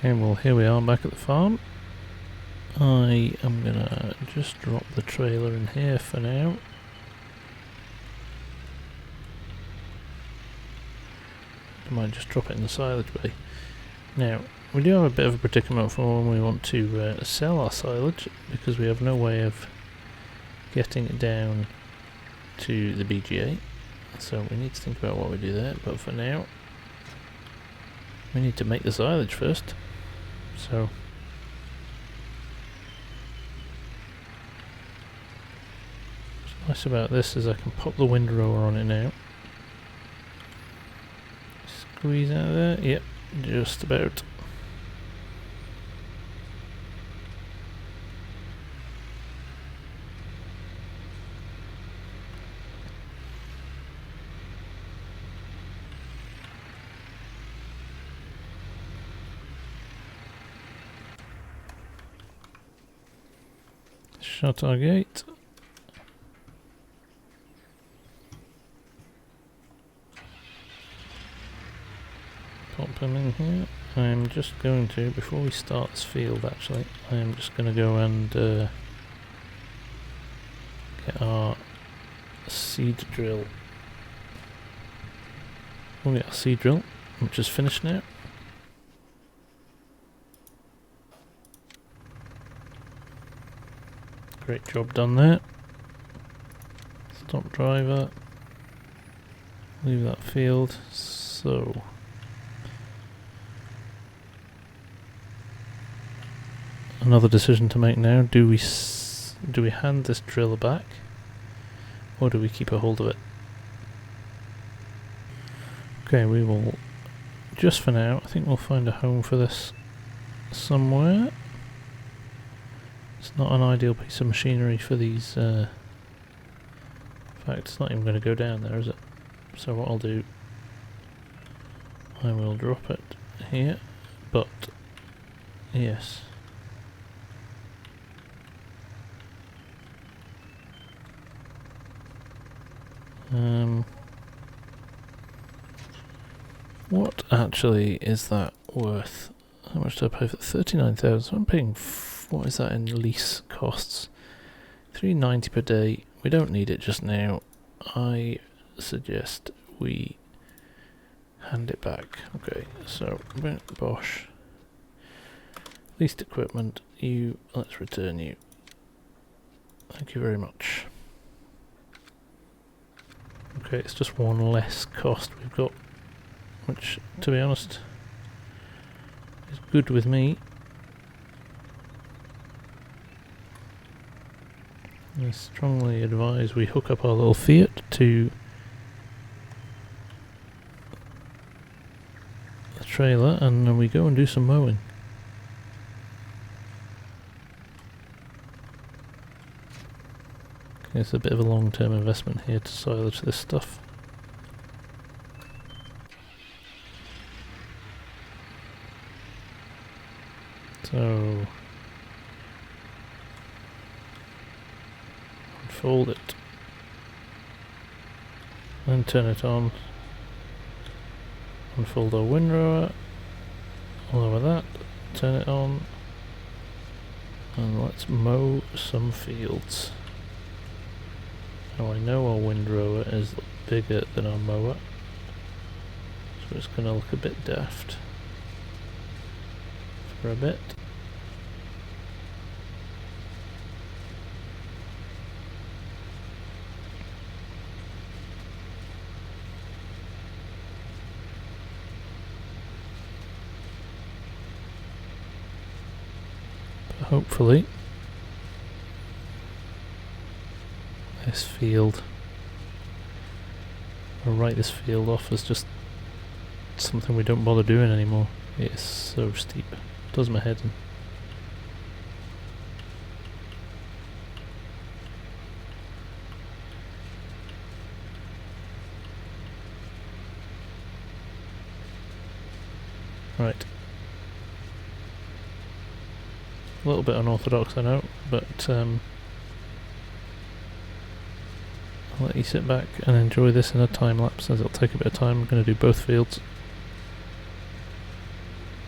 Okay, well here we are back at the farm. I am gonna just drop the trailer in here for now. I might just drop it in the silage bay. Now, we do have a bit of a predicament for when we want to sell our silage, because we have no way of getting it down to the BGA. So we need to think about what we do there, but for now, we need to make the silage first. So what's nice about this is I can pop the windrower on it now. Squeeze out of there, yep, just about. Shut our gate. Pop them in here. I'm just going to, before we start this field actually, I am just going to go and get our seed drill. We'll get our seed drill, which is finished now. Great job done there. Stop driver. Leave that field. So another decision to make now. Do we hand this drill back, or do we keep a hold of it? Okay, we will just for now. I think we'll find a home for this somewhere. It's not an ideal piece of machinery for these, in fact it's not even going to go down there, is it? So what I'll do, I will drop it here, but yes. What actually is that worth? How much do I pay for 39,000? So I'm paying, what is that in lease costs? $3.90 per day. We don't need it just now. I suggest we hand it back. Okay, so Bosch. Leased equipment. Let's return you. Thank you very much. Okay, it's just one less cost we've got, which, to be honest, is good with me. I strongly advise we hook up our little Fiat to the trailer and then we go and do some mowing. Okay, it's a bit of a long-term investment here to silage this stuff. So unfold it and turn it on. Unfold our windrower, lower that, turn it on, and let's mow some fields. Now I know our windrower is bigger than our mower, so it's going to look a bit daft for a bit. But hopefully this field, I'll write this field off as just something we don't bother doing anymore. It is so steep. Does my head in. Right. A little bit unorthodox I know, but I'll let you sit back and enjoy this in a time lapse as it'll take a bit of time. I'm going to do both fields.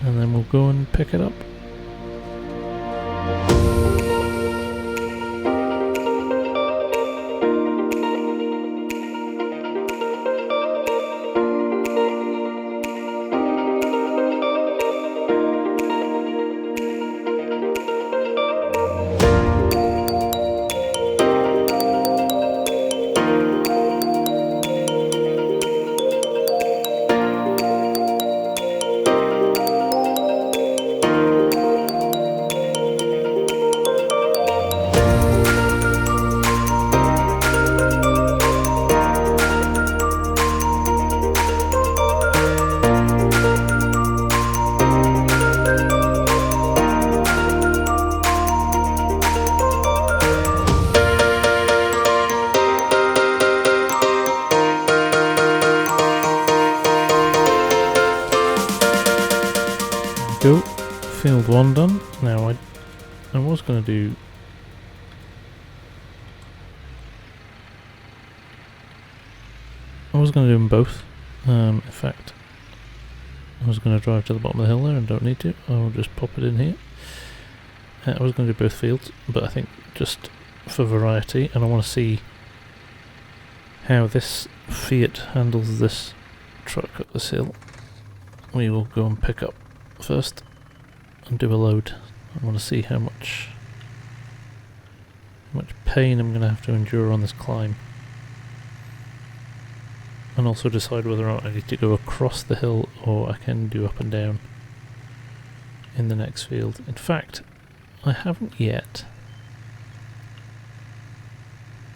and then we'll go and pick it up. Go, field 1 done. Now I was going to do them both. In fact, I was going to drive to the bottom of the hill there and don't need to. I'll just pop it in here. I was going to do both fields, but I think just for variety, and I want to see how this Fiat handles this truck up this hill. We will go and pick up first and do a load. I want to see how much pain I'm going to have to endure on this climb, and also decide whether or not I need to go across the hill or I can do up and down in the next field. In fact, I haven't yet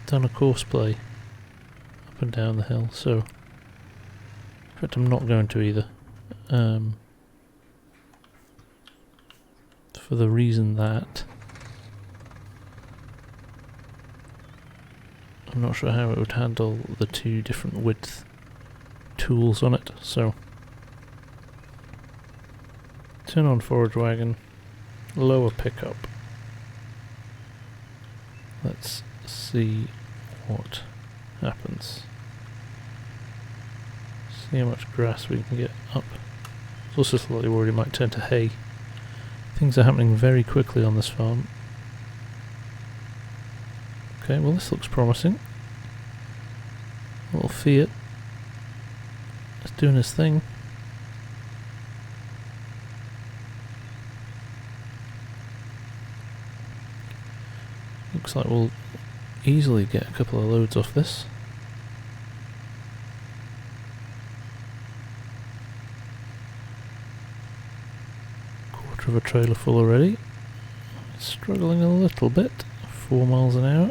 done a course play up and down the hill, so in fact I'm not going to either. For the reason that I'm not sure how it would handle the two different width tools on it, so turn on forage wagon, lower pickup. Let's see what happens. See how much grass we can get up. It's also slightly worried it might turn to hay. Things are happening very quickly on this farm. Okay, well this looks promising. A little Fiat. It's doing his thing. Looks like we'll easily get a couple of loads off this. Quarter of a trailer full already. Struggling a little bit. 4 miles an hour.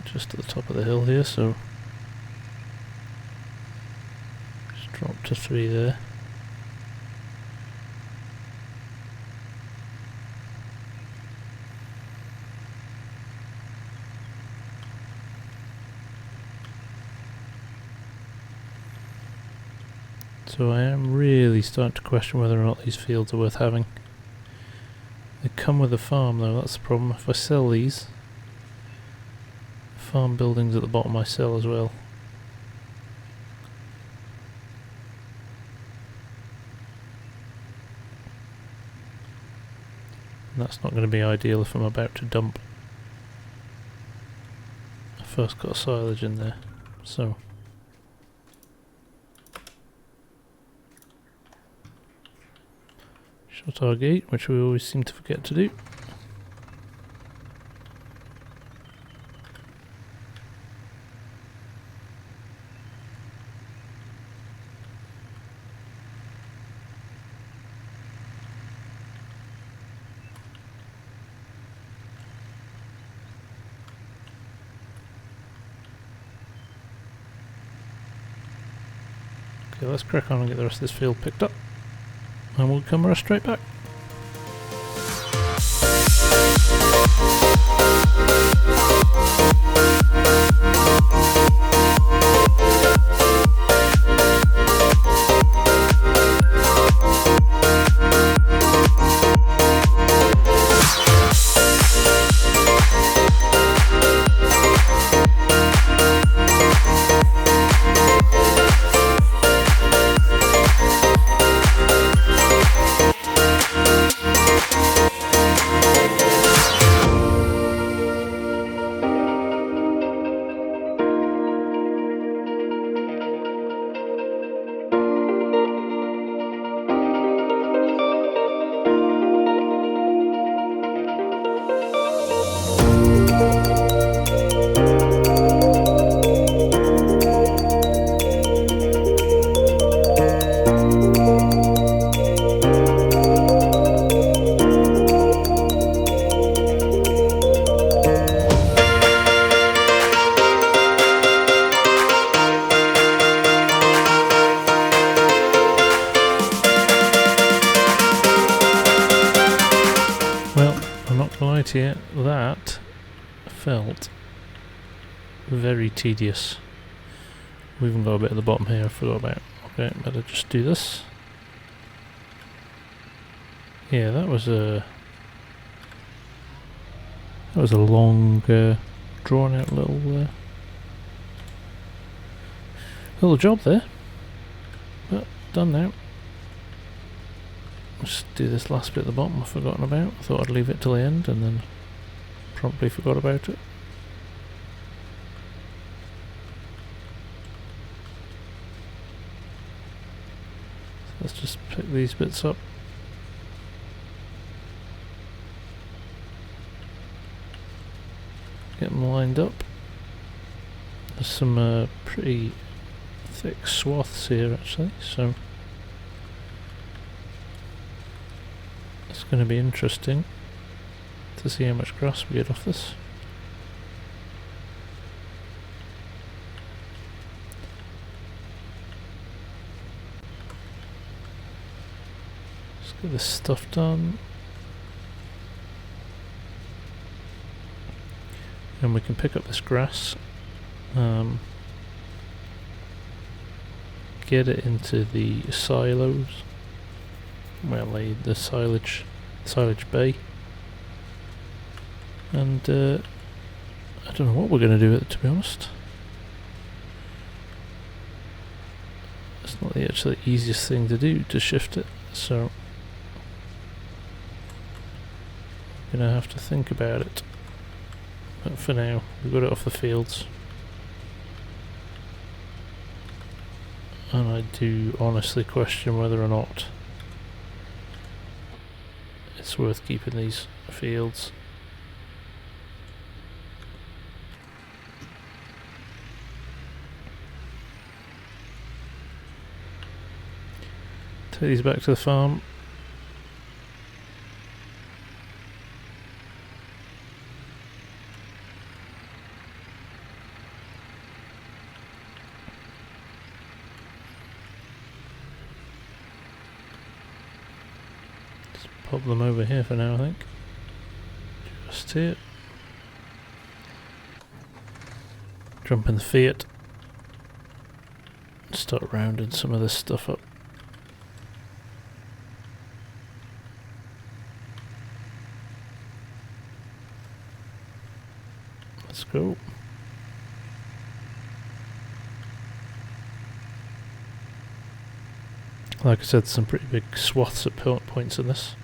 Just at the top of the hill here, so just drop to 3 there. So I am really starting to question whether or not these fields are worth having. They come with a farm though, that's the problem. If I sell these, farm buildings at the bottom I sell as well. And that's not going to be ideal if I'm about to dump. I first got silage in there, so shut our gate, which we always seem to forget to do. Okay, let's crack on and get the rest of this field picked up, and we'll come rush straight back. here. That felt very tedious. We even got a bit at the bottom here I forgot about. Okay, better just do this. Yeah, that was a long, drawn out little job there, but done now. Just do this last bit at the bottom I've forgotten about. I thought I'd leave it till the end and then promptly forgot about it. So let's just pick these bits up. Get them lined up. There's some pretty thick swaths here actually, so it's going to be interesting to see how much grass we get off this. Let's get this stuff done. And we can pick up this grass, get it into the silos, well, the silage bay, and I don't know what we're going to do with it, to be honest. It's not the actually easiest thing to do to shift it, so I'm going to have to think about it. But for now, we've got it off the fields. And I do honestly question whether or not it's worth keeping these fields. Take these back to the farm. Pop them over here for now, I think. Just here. Jump in the Fiat. Start rounding some of this stuff up. Let's go. Like I said, some pretty big swaths at points in this.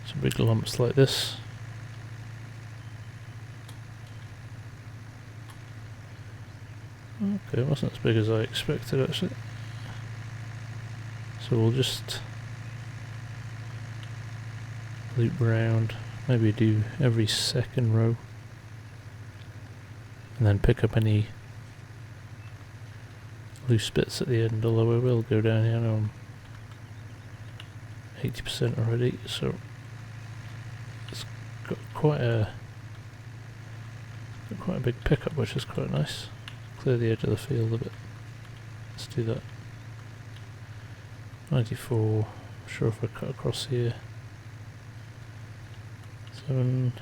Some big lumps like this. Okay, it wasn't as big as I expected actually. So we'll just loop round, maybe do every second row, and then pick up any loose bits at the end, although I will go down here. I know I'm 80% already, so it's got quite a big pickup, which is quite nice. Clear the edge of the field a bit. Let's do that. 94. I'm sure if I cut across here. 7.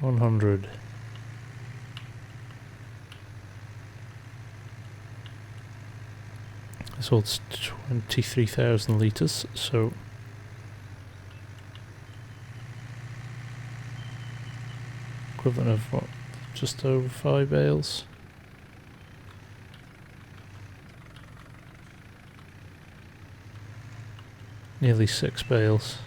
$100. This holds 23,000 litres, so equivalent of what, just over 5 bales. Nearly 6 bales.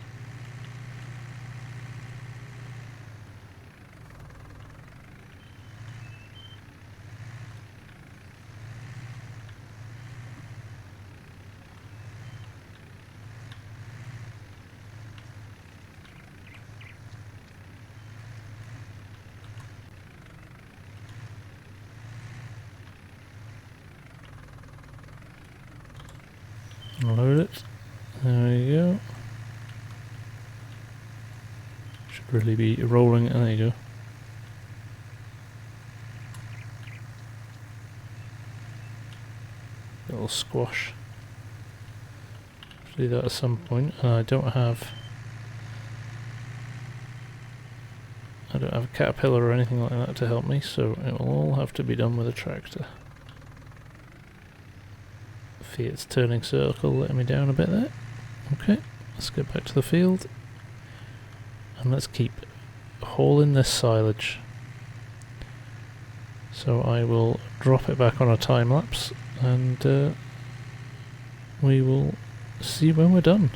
Load it. There we go. Should really be rolling. There you go. A little squash. Do that at some point, and I don't have a caterpillar or anything like that to help me, so it will all have to be done with a tractor. Fiat's turning circle letting me down a bit there. Okay, let's get back to the field and let's keep hauling this silage. So I will drop it back on a time lapse and we will see when we're done.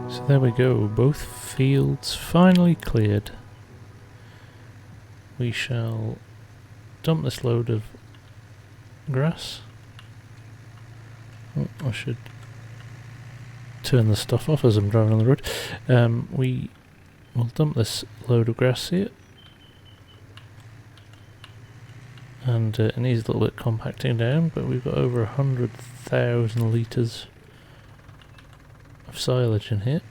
So there we go, both fields finally cleared. We shall dump this load of grass. Oh, I should turn the stuff off as I'm driving on the road. We will dump this load of grass here. And it needs a little bit compacting down, but we've got over 100,000 litres of silage in here.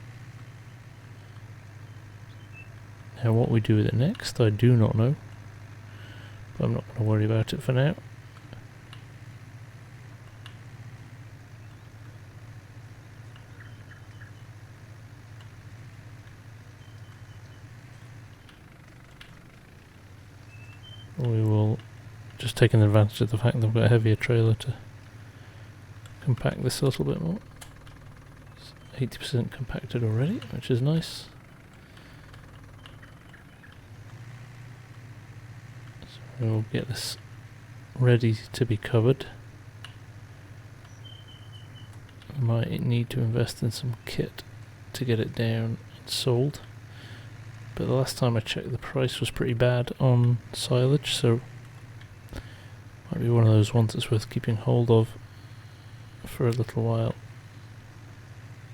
Now what we do with it next, I do not know, but I'm not going to worry about it for now. We will just taking advantage of the fact that we've got a heavier trailer to compact this a little bit more. 80% compacted already, which is nice. So we'll get this ready to be covered. I might need to invest in some kit to get it down and sold. But the last time I checked, the price was pretty bad on silage, so might be one of those ones that's worth keeping hold of for a little while.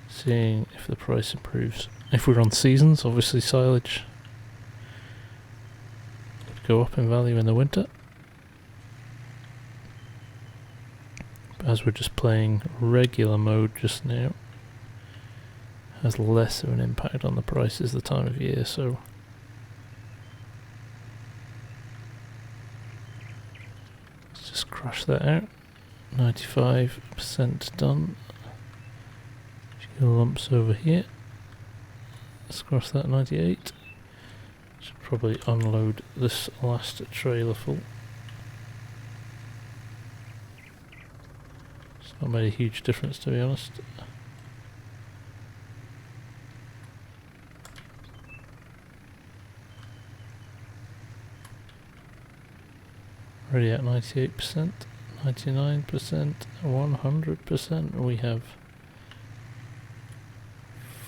Seeing if the price improves. If we're on seasons, obviously silage would go up in value in the winter. But as we're just playing regular mode just now, has less of an impact on the prices the time of year, so let's just crush that out. 95% done. Few lumps over here. Let's cross that 98. Should probably unload this last trailer full. It's not made a huge difference, to be honest. Already at 98%, 99%, 100%. We have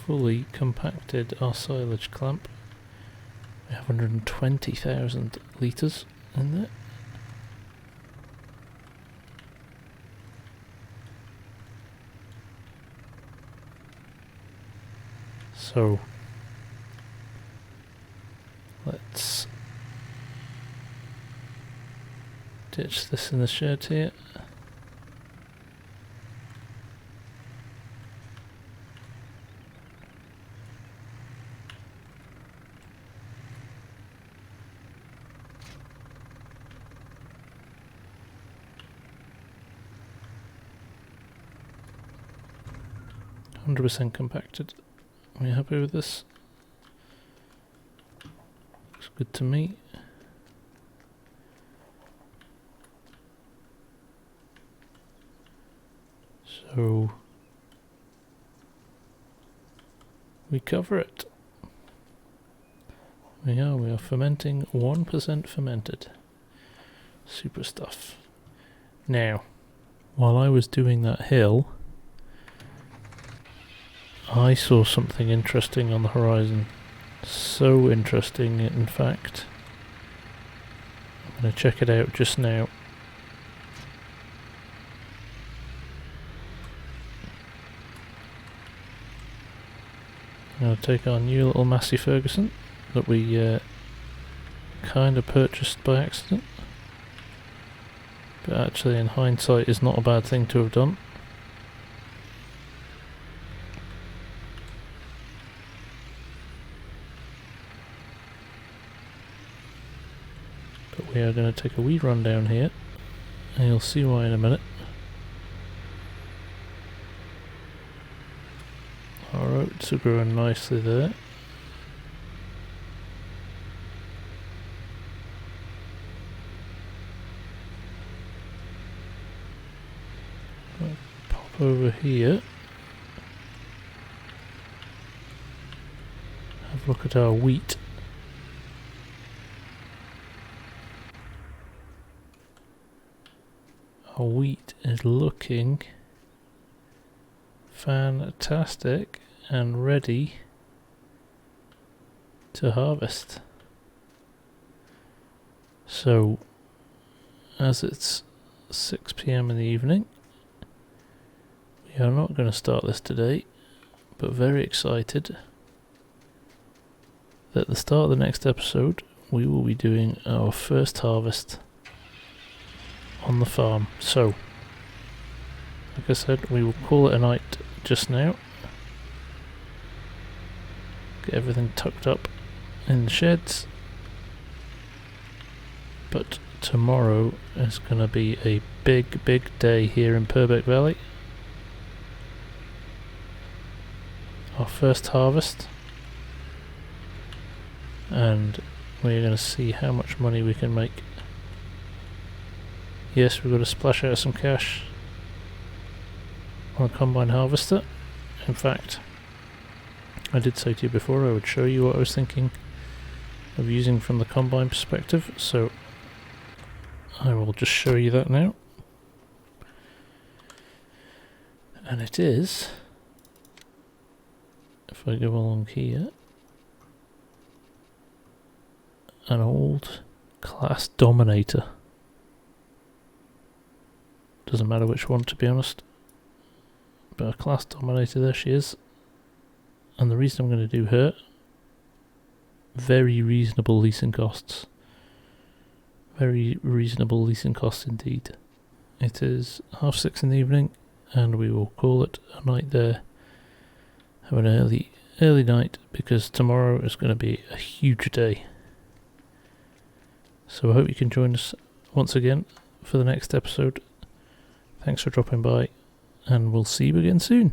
fully compacted our silage clamp. We have 120,000 litres in there. So let's ditch this in the shed here. %, compacted. Are you happy with this? Looks good to me. So we cover it. We are fermenting 1% fermented. Super stuff. Now, while I was doing that hill, I saw something interesting on the horizon. So interesting, in fact. I'm going to check it out just now. I'm going to take our new little Massey Ferguson that we kind of purchased by accident. But actually, in hindsight, is not a bad thing to have done. We are going to take a wee run down here, and you'll see why in a minute. Our oats are growing nicely there. I'll pop over here. Have a look at our wheat. Our wheat is looking fantastic and ready to harvest. So, as it's 6 PM in the evening, we are not going to start this today, but very excited that at the start of the next episode we will be doing our first harvest on the farm. So, like I said, we will call it a night just now. Get everything tucked up in the sheds. But tomorrow is going to be a big day here in Purbeck Valley. Our first harvest. And we're going to see how much money we can make. Yes, we've got to splash out some cash on a combine harvester. In fact, I did say to you before I would show you what I was thinking of using from the combine perspective, so I will just show you that now. And it is, if I go along here, an old class Dominator. Doesn't matter which one, to be honest. But a class Dominator, there she is. And the reason I'm going to do her, very reasonable leasing costs. Very reasonable leasing costs indeed. It is 6:30 in the evening, and we will call it a night there. Have an early night, because tomorrow is going to be a huge day. So I hope you can join us once again for the next episode. Thanks for dropping by, and we'll see you again soon.